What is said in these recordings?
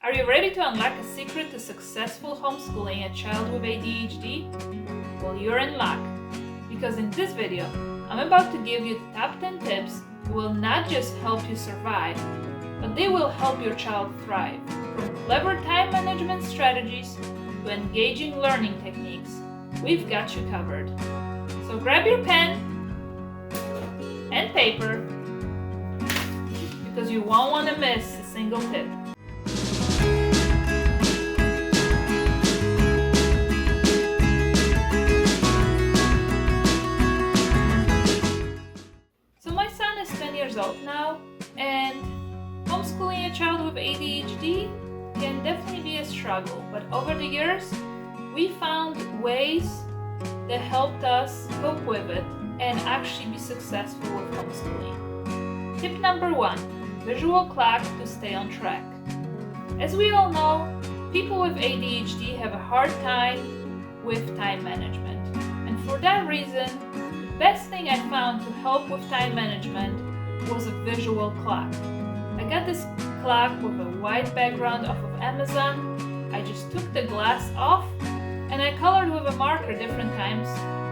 Are you ready to unlock a secret to successful homeschooling a child with ADHD? Well, you're in luck, because in this video, I'm about to give you the top 10 tips that will not just help you survive, but they will help your child thrive. From clever time management strategies to engaging learning techniques, we've got you covered. So grab your pen and paper, because you won't want to miss a single tip. So my son is 10 years old now, and homeschooling a child with ADHD can definitely be a struggle, but over the years, we found ways that helped us cope with it and actually be successful with homeschooling. Tip number 1, visual clock to stay on track. As we all know, people with ADHD have a hard time with time management. And for that reason, the best thing I found to help with time management was a visual clock. I got this clock with a white background off of Amazon. I just took the glass off and I colored with a marker different times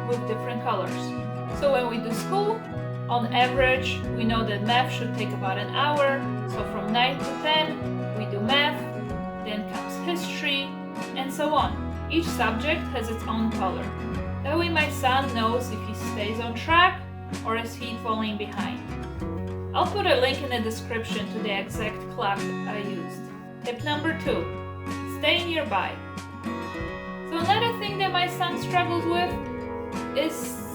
with different colors. So when we do school, on average, we know that math should take about an hour. So from 9 to 10, we do math, then comes history, and so on. Each subject has its own color. That way my son knows if he stays on track or is he falling behind. I'll put a link in the description to the exact clock I used. Tip number 2, stay nearby. So another thing that my son struggles with is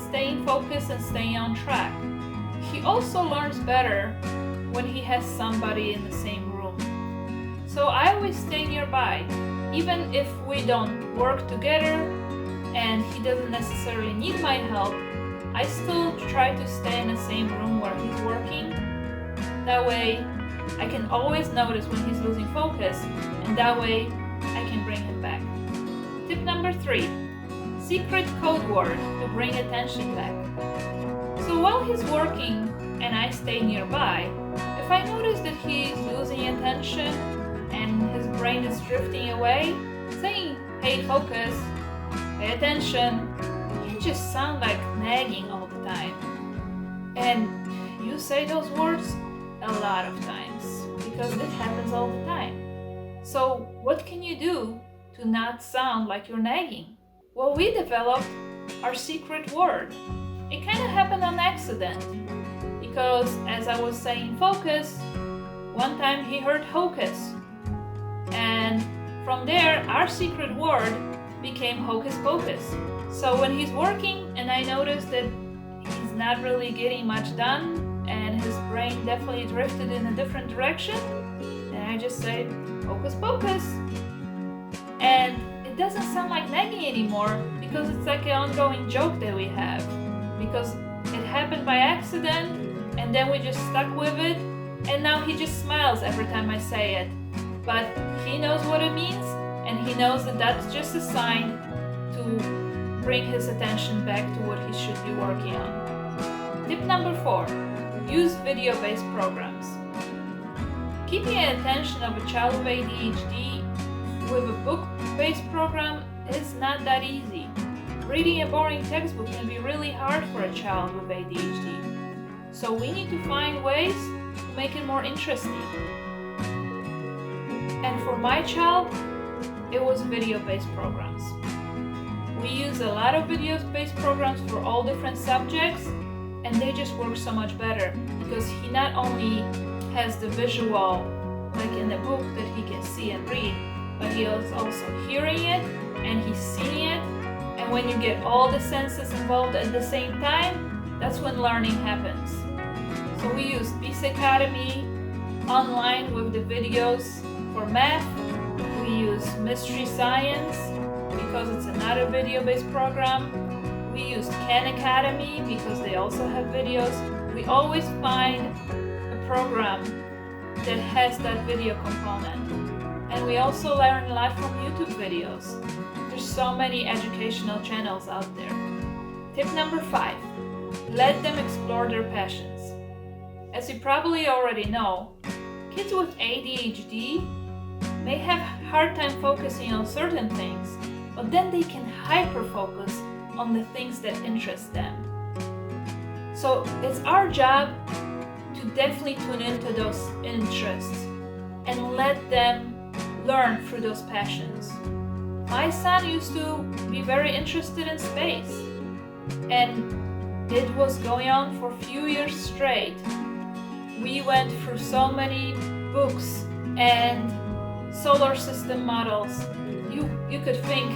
staying focused and staying on track. He also learns better when he has somebody in the same room. So I always stay nearby. Even if we don't work together and he doesn't necessarily need my help, I still try to stay in the same room where he's working. That way I can always notice when he's losing focus, and that way I can bring him back. Tip number 3, secret code word to bring attention back. So while he's working and I stay nearby, if I notice that he's losing attention and his brain is drifting away, saying, "Hey, focus, pay attention," can just sound like nagging all the time. And you say those words a lot of times because it happens all the time. So what can you do to not sound like you're nagging? Well, we developed our secret word. It kind of happened on accident because as I was saying focus, one time he heard hocus. And from there, our secret word became hocus pocus. So when he's working and I notice that he's not really getting much done and his brain definitely drifted in a different direction, then I just say hocus pocus. And it doesn't sound like nagging anymore because it's like an ongoing joke that we have. Because it happened by accident and then we just stuck with it, and now he just smiles every time I say it. But he knows what it means, and he knows that that's just a sign to bring his attention back to what he should be working on. Tip number 4, use video-based programs. Keeping the attention of a child with ADHD with a book-based program is not that easy. Reading a boring textbook can be really hard for a child with ADHD. So we need to find ways to make it more interesting. And for my child, it was video-based programs. We use a lot of video-based programs for all different subjects, and they just work so much better because he not only has the visual, like in the book that he can see and read, but he is also hearing it and he's seeing it. And when you get all the senses involved at the same time, that's when learning happens. So we use Peace Academy online with the videos for math. We use Mystery Science because it's another video-based program. We use Khan Academy because they also have videos. We always find a program that has that video component. And we also learn a lot from YouTube videos. There's so many educational channels out there. Tip number 5, let them explore their passions. As you probably already know, kids with ADHD may have a hard time focusing on certain things, but then they can hyper-focus on the things that interest them. So it's our job to definitely tune into those interests and let them learn through those passions. My son used to be very interested in space, and it was going on for a few years straight. We went through so many books and solar system models. You could think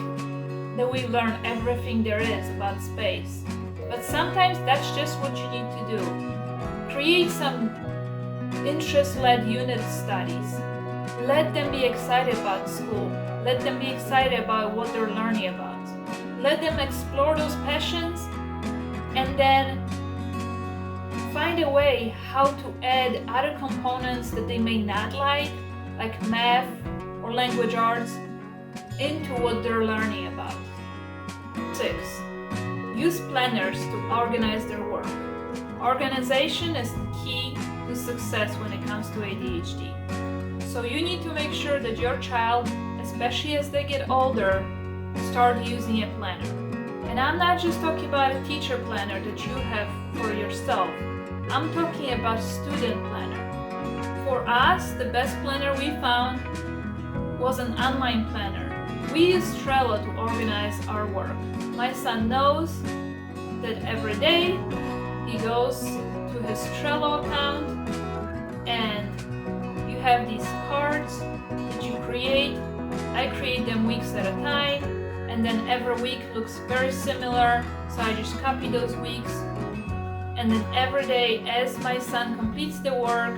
that we learn everything there is about space, but sometimes that's just what you need to do. Create some interest-led unit studies. Let them be excited about school. Let them be excited about what they're learning about. Let them explore those passions and then find a way how to add other components that they may not like math or language arts, into what they're learning about. 6. Use planners to organize their work. Organization is the key to success when it comes to ADHD. So you need to make sure that your child, especially as they get older, start using a planner. And I'm not just talking about a teacher planner that you have for yourself. I'm talking about student planner. For us, the best planner we found was an online planner. We use Trello to organize our work. My son knows that every day he goes to his Trello account and you have these cards that you create. I create them weeks at a time, and then every week looks very similar, so I just copy those weeks. And then every day, as my son completes the work,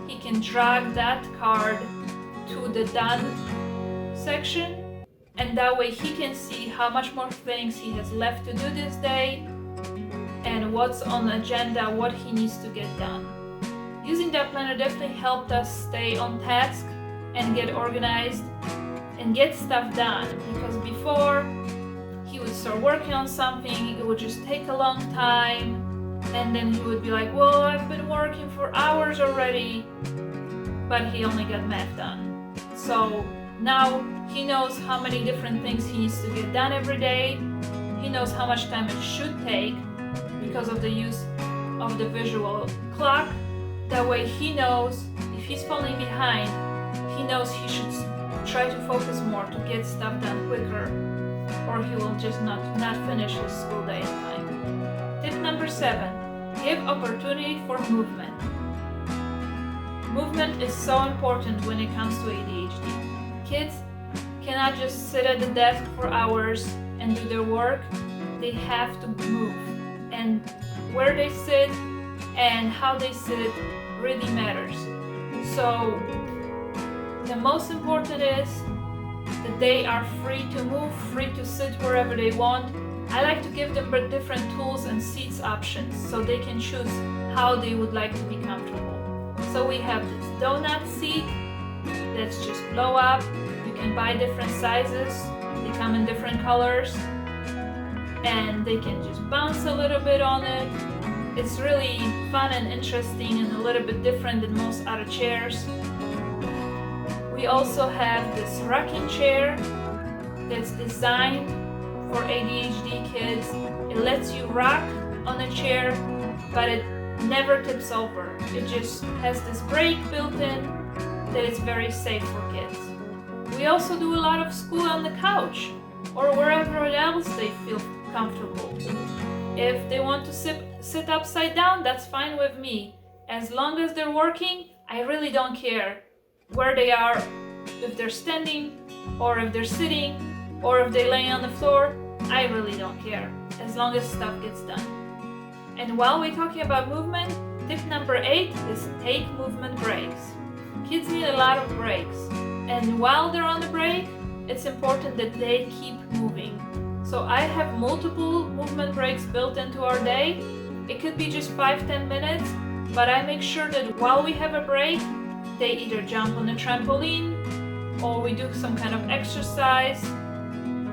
he can drag that card to the done section, and that way he can see how much more things he has left to do this day and what's on the agenda, what he needs to get done. Using that planner definitely helped us stay on task and get organized and get stuff done, because before he would start working on something, it would just take a long time, and then he would be like, well, I've been working for hours already, but he only got math done. So now he knows how many different things he needs to get done every day. He knows how much time it should take because of the use of the visual clock. That way he knows if he's falling behind, he knows he should try to focus more to get stuff done quicker, or he will just not finish his school day in time. Tip number 7, give opportunity for movement. Movement is so important when it comes to ADHD. Kids cannot just sit at the desk for hours and do their work. They have to move, and where they sit and how they sit really matters. So the most important is that they are free to move, free to sit wherever they want. I like to give them different tools and seats options so they can choose how they would like to be comfortable. So we have this donut seat that's just blow up. You can buy different sizes. They come in different colors, and they can just bounce a little bit on it. It's really fun and interesting and a little bit different than most other chairs. We also have this rocking chair that's designed for ADHD kids. It lets you rock on a chair, but it never tips over. It just has this brake built in that is very safe for kids. We also do a lot of school on the couch or wherever else they feel comfortable. If they want to sit upside down, that's fine with me. As long as they're working, I really don't care where they are, if they're standing or if they're sitting or if they're laying on the floor. I really don't care, as long as stuff gets done. And while we're talking about movement, tip number 8 is take movement breaks. Kids need a lot of breaks, and while they're on the break, it's important that they keep moving. So I have multiple movement breaks built into our day. It could be just 5-10 minutes, but I make sure that while we have a break, they either jump on a trampoline or we do some kind of exercise,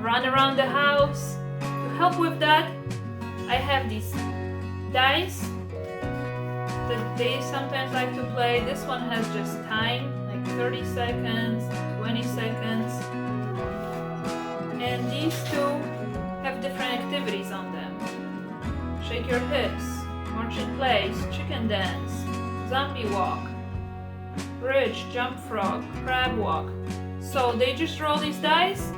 run around the house. To help with that, I have these dice that they sometimes like to play. This one has just time, like 30 seconds, 20 and dance, zombie walk, bridge, jump frog, crab walk. So they just roll these dice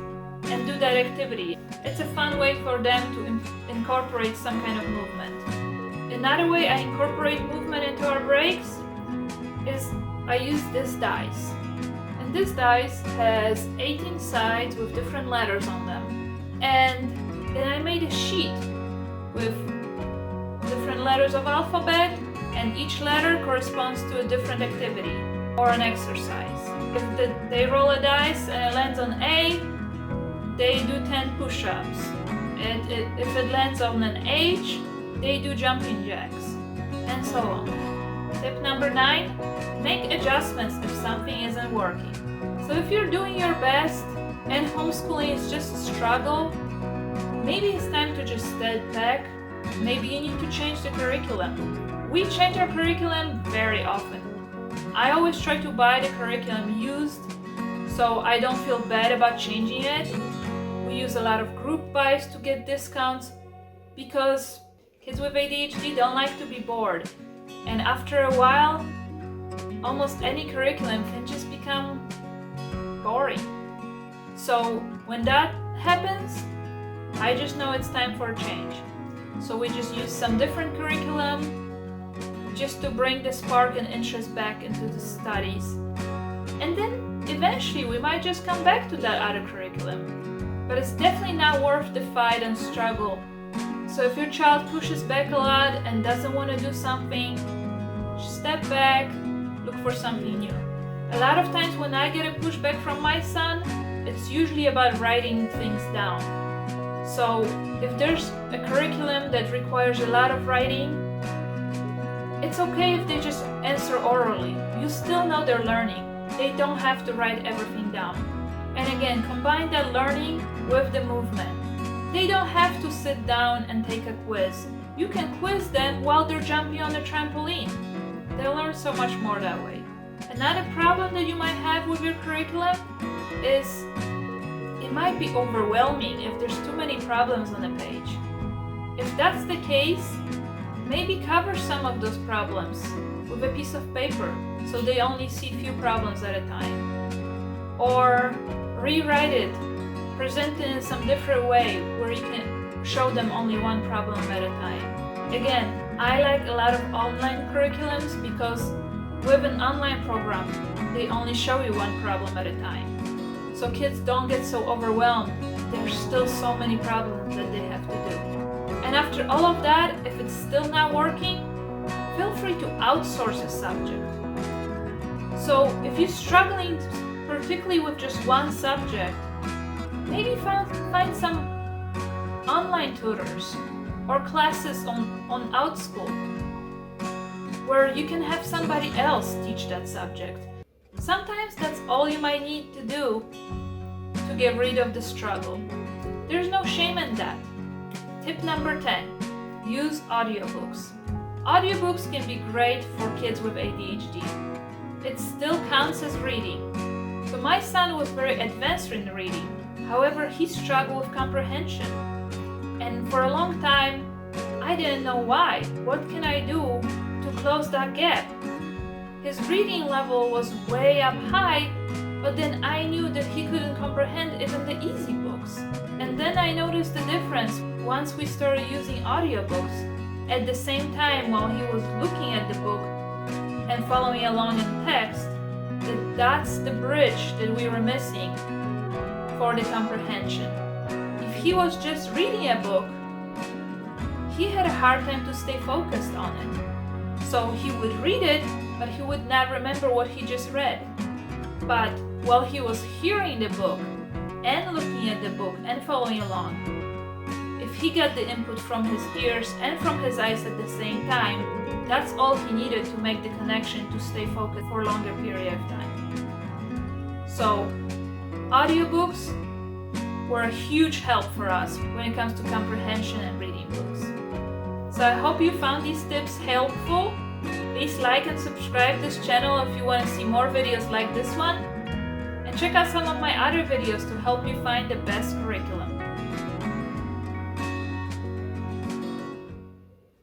and do that activity. It's a fun way for them to incorporate some kind of movement. Another way I incorporate movement into our breaks is I use this dice. And this dice has 18 sides with different letters on them. And then I made a sheet with different letters of alphabet, and each letter corresponds to a different activity or an exercise. If they roll a dice and it lands on A, they do 10 push-ups. If it lands on an H, they do jumping jacks, and so on. Tip number 9, make adjustments if something isn't working. So if you're doing your best and homeschooling is just a struggle, maybe it's time to just step back. Maybe you need to change the curriculum. We change our curriculum very often. I always try to buy the curriculum used, so I don't feel bad about changing it. We use a lot of group buys to get discounts because kids with ADHD don't like to be bored. And after a while, almost any curriculum can just become boring. So when that happens, I just know it's time for a change. So we just use some different curriculum just to bring the spark and interest back into the studies. And then eventually we might just come back to that other curriculum. But it's definitely not worth the fight and struggle. So if your child pushes back a lot and doesn't want to do something, just step back, look for something new. A lot of times when I get a pushback from my son, it's usually about writing things down. So if there's a curriculum that requires a lot of writing, it's okay if they just answer orally. You still know they're learning. They don't have to write everything down. And again, combine that learning with the movement. They don't have to sit down and take a quiz. You can quiz them while they're jumping on the trampoline. They'll learn so much more that way. Another problem that you might have with your curriculum is it might be overwhelming if there's too many problems on a page. If that's the case, maybe cover some of those problems with a piece of paper so they only see few problems at a time. Or rewrite it, present it in some different way where you can show them only one problem at a time. Again, I like a lot of online curriculums because with an online program, they only show you one problem at a time. So kids don't get so overwhelmed. There's still so many problems that they have to do. And after all of that, if it's still not working, feel free to outsource a subject. So if you're struggling particularly with just one subject, maybe find some online tutors or classes on OutSchool where you can have somebody else teach that subject. Sometimes that's all you might need to do to get rid of the struggle. There's no shame in that. Tip number 10, use audiobooks. Audiobooks can be great for kids with ADHD. It still counts as reading. So my son was very advanced in reading. However, he struggled with comprehension. And for a long time, I didn't know why. What can I do to close that gap? His reading level was way up high, but then I knew that he couldn't comprehend even the easy books. And then I noticed the difference once we started using audiobooks at the same time while he was looking at the book and following along in text. That's the bridge that we were missing for the comprehension. If he was just reading a book, he had a hard time to stay focused on it. So he would read it, but he would not remember what he just read. But while he was hearing the book and looking at the book and following along, if he got the input from his ears and from his eyes at the same time, that's all he needed to make the connection to stay focused for a longer period of time. So, audiobooks were a huge help for us when it comes to comprehension and reading books. So I hope you found these tips helpful. Please like and subscribe this channel if you want to see more videos like this one. And check out some of my other videos to help you find the best curriculum.